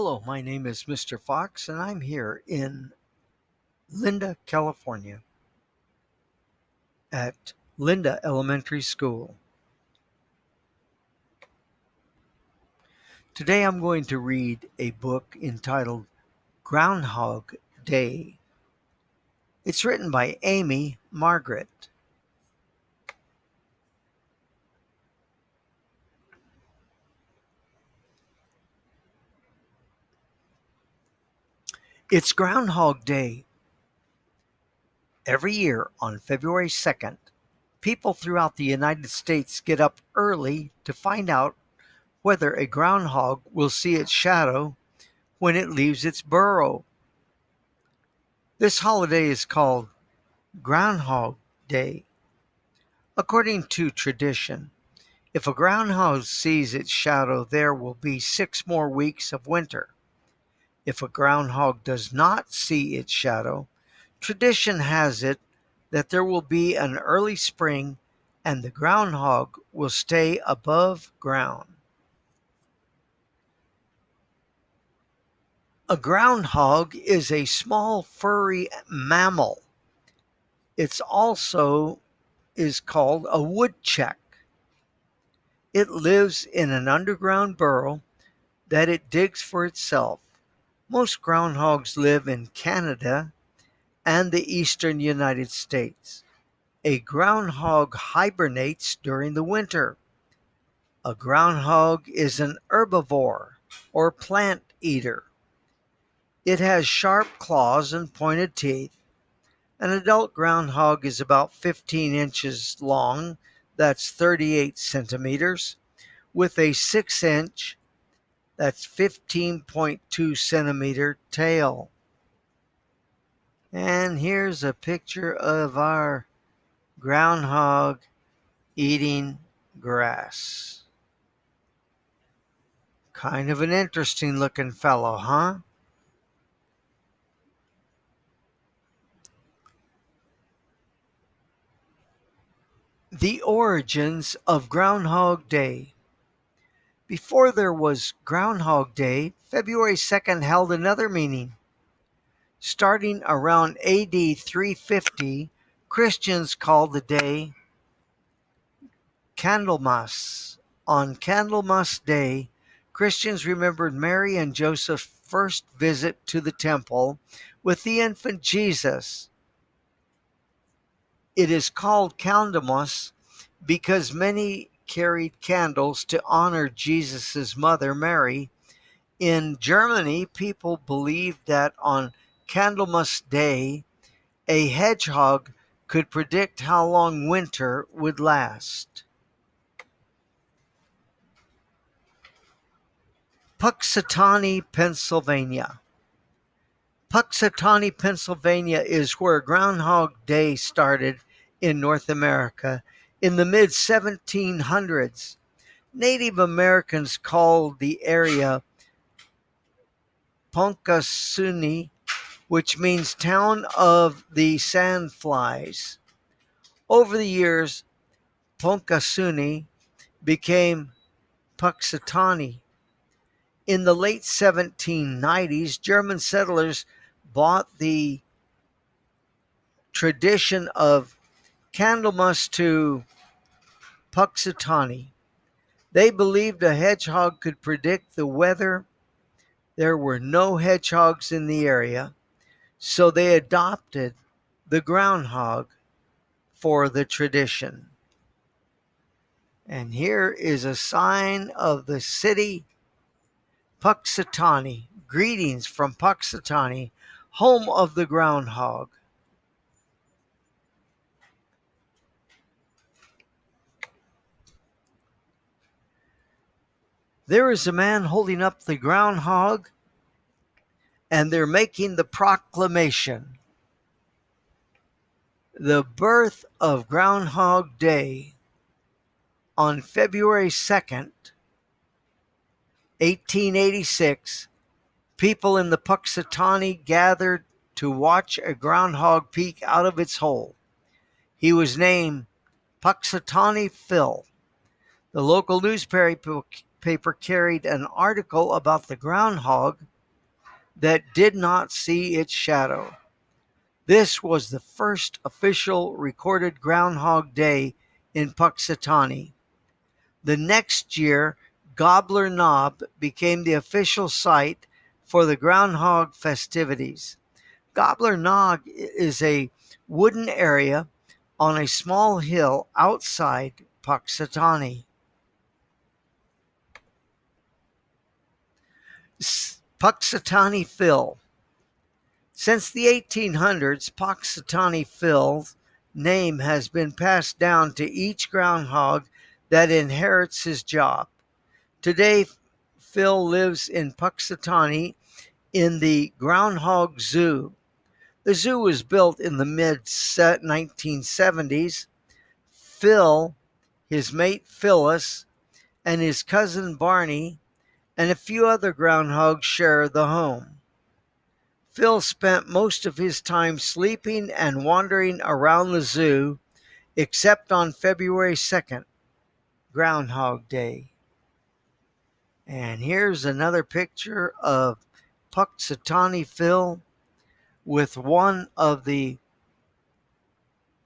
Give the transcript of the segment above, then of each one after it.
Hello, my name is Mr. Fox, and I'm here in Linda, California at Linda Elementary School. Today I'm going to read a book entitled Groundhog Day. It's written by Amy Margaret. It's Groundhog Day. Every year on February 2nd, people throughout the United States get up early to find out whether a groundhog will see its shadow when it leaves its burrow. This holiday is called Groundhog Day. According to tradition, if a groundhog sees its shadow, there will be 6 more weeks of winter. If a groundhog does not see its shadow, tradition has it that there will be an early spring and the groundhog will stay above ground. A groundhog is a small furry mammal. It's also is called a woodchuck. It lives in an underground burrow that it digs for itself. Most groundhogs live in Canada and the eastern United States. A groundhog hibernates during the winter. A groundhog is an herbivore or plant eater. It has sharp claws and pointed teeth. An adult groundhog is about 15 inches long, that's 38 centimeters, with a 6-inch, that's 15.2 centimeter tail. And here's a picture of our groundhog eating grass. Kind of an interesting looking fellow, huh? The origins of Groundhog Day. Before there was Groundhog Day, February 2nd held another meaning. Starting around AD 350, Christians called the day Candlemas. On Candlemas Day, Christians remembered Mary and Joseph's first visit to the temple with the infant Jesus. It is called Candlemas because many carried candles to honor Jesus' mother, Mary. In Germany, people believed that on Candlemas Day, a hedgehog could predict how long winter would last. Punxsutawney, Pennsylvania. Punxsutawney, Pennsylvania is where Groundhog Day started in North America in the mid-1700s. Native Americans called the area Punxsutawney, which means town of the sandflies. Over the years, Punxsutawney became Punxsutawney. In the late 1790s, German settlers brought the tradition of Candlemas to Punxsutawney. They believed a hedgehog could predict the weather. There were no hedgehogs in the area, so they adopted the groundhog for the tradition. And here is a sign of the city Punxsutawney. Greetings from Punxsutawney, home of the groundhog. There is a man holding up the groundhog, and they're making the proclamation. The birth of Groundhog Day on February 2nd, 1886, people in the Punxsutawney gathered to watch a groundhog peek out of its hole. He was named Punxsutawney Phil. The local newspaper newspaper carried an article about the groundhog that did not see its shadow. This was the first official recorded Groundhog Day in Punxsutawney. The next year, Gobbler Knob became the official site for the groundhog festivities. Gobbler Knob is a wooden area on a small hill outside Punxsutawney. Punxsutawney Phil. Since the 1800s, Punxsutawney Phil's name has been passed down to each groundhog that inherits his job. Today, Phil lives in Punxsutawney in the Groundhog Zoo. The zoo was built in the mid-1970s. Phil, his mate Phyllis, and his cousin Barney, and a few other groundhogs share the home. Phil spent most of his time sleeping and wandering around the zoo, except on February 2nd, Groundhog Day. And here's another picture of Punxsutawney Phil with one of the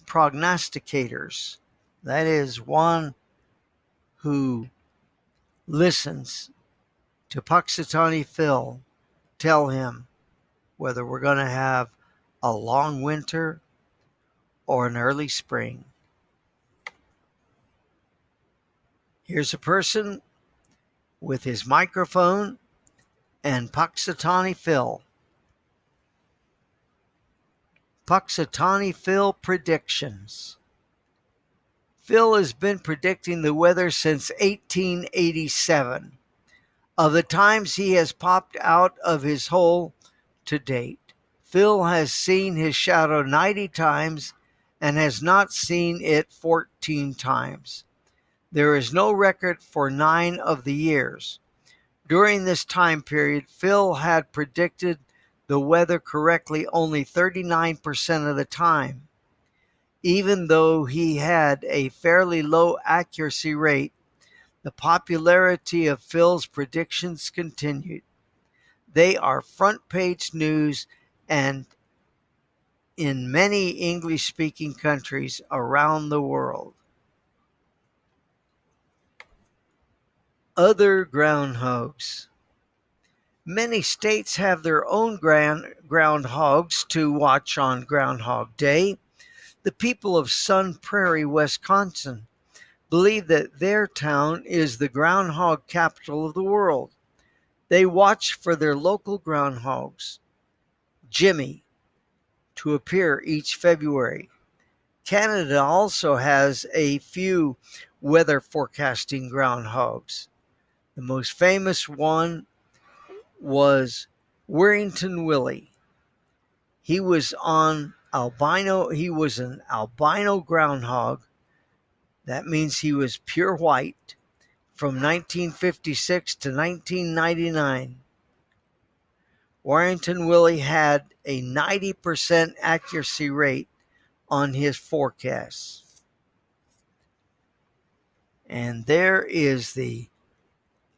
prognosticators. That is one who listens to Punxsutawney Phil tell him whether we're going to have a long winter or an early spring. Here's a person with his microphone and Punxsutawney Phil. Punxsutawney Phil predictions. Phil has been predicting the weather since 1887. Of the times he has popped out of his hole to date, Phil has seen his shadow 90 times and has not seen it 14 times. There is no record for 9 of the years. During this time period, Phil had predicted the weather correctly only 39% of the time. Even though he had a fairly low accuracy rate, the popularity of Phil's predictions continued. They are front page news and in many English-speaking countries around the world. Other groundhogs. Many states have their own groundhogs to watch on Groundhog Day. The people of Sun Prairie, Wisconsin, believe that their town is the groundhog capital of the world. They watch for their local groundhogs, Jimmy, to appear each February. Canada also has a few weather forecasting groundhogs. The most famous one was Warrington Willie. He was an albino groundhog. That means he was pure white from 1956 to 1999. Warrington Willie had a 90% accuracy rate on his forecasts. And there is the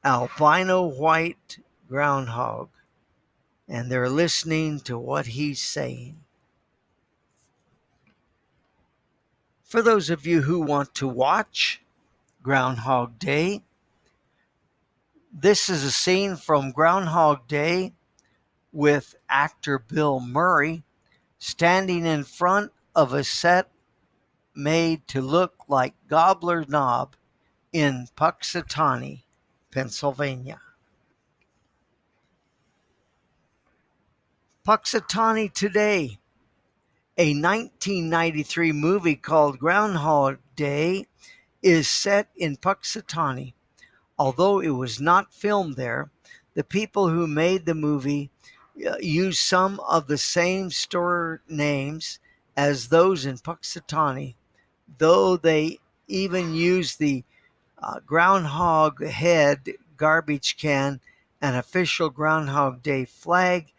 albino white groundhog, and they're listening to what he's saying. For those of you who want to watch Groundhog Day, this is a scene from Groundhog Day with actor Bill Murray standing in front of a set made to look like Gobbler Knob in Punxsutawney, Pennsylvania. Punxsutawney Today. A 1993 movie called Groundhog Day is set in Punxsutawney. Although it was not filmed there, the people who made the movie used some of the same store names as those in Punxsutawney, though they even used the Groundhog Head garbage can and official Groundhog Day flag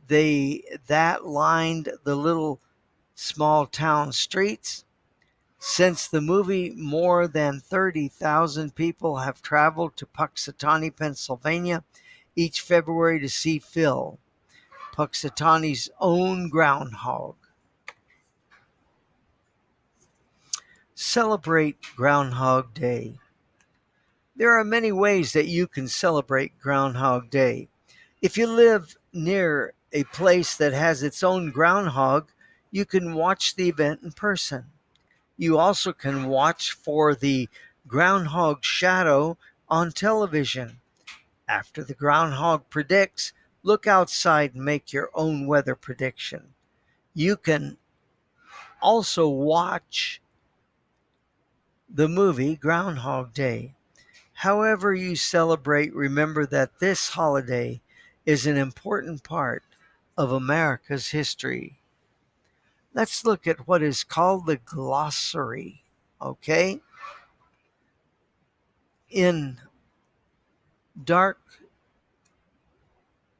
that lined the little small town streets. Since the movie, more than 30,000 people have traveled to Punxsutawney, Pennsylvania each February to see Phil, Punxsutawney's own groundhog. Celebrate Groundhog Day. There are many ways that you can celebrate Groundhog Day. If you live near a place that has its own groundhog, you can watch the event in person. You also can watch for the groundhog shadow on television. After the groundhog predicts, look outside and make your own weather prediction. You can also watch the movie Groundhog Day. However you celebrate, remember that this holiday is an important part of America's history. Let's look at what is called the glossary. Okay? In dark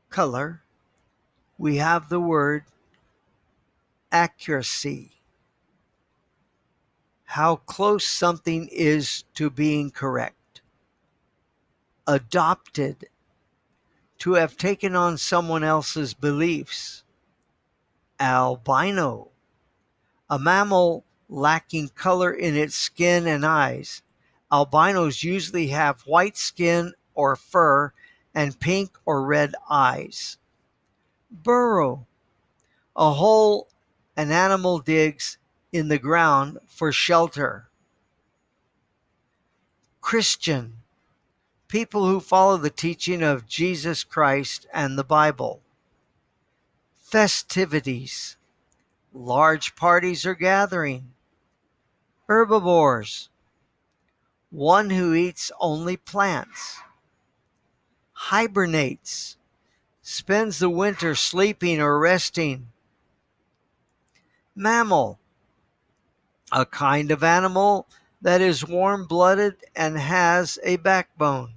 color, we have the word accuracy. How close something is to being correct. Adopted, to have taken on someone else's beliefs. Albino, a mammal lacking color in its skin and eyes. Albinos usually have white skin or fur and pink or red eyes. Burrow, a hole an animal digs in the ground for shelter. Christian, people who follow the teaching of Jesus Christ and the Bible. Festivities, large parties or gathering. Herbivores, one who eats only plants. Hibernates, spends the winter sleeping or resting. Mammal, a kind of animal that is warm-blooded and has a backbone.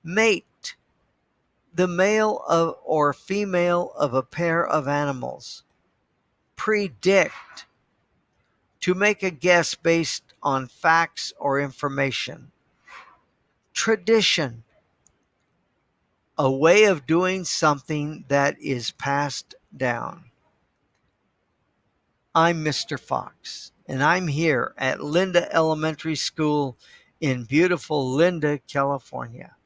Mate, the male of or female of a pair of animals. Predict, to make a guess based on facts or information. Tradition, a way of doing something that is passed down. I'm Mr. Fox, and I'm here at Linda Elementary School in beautiful Linda, California.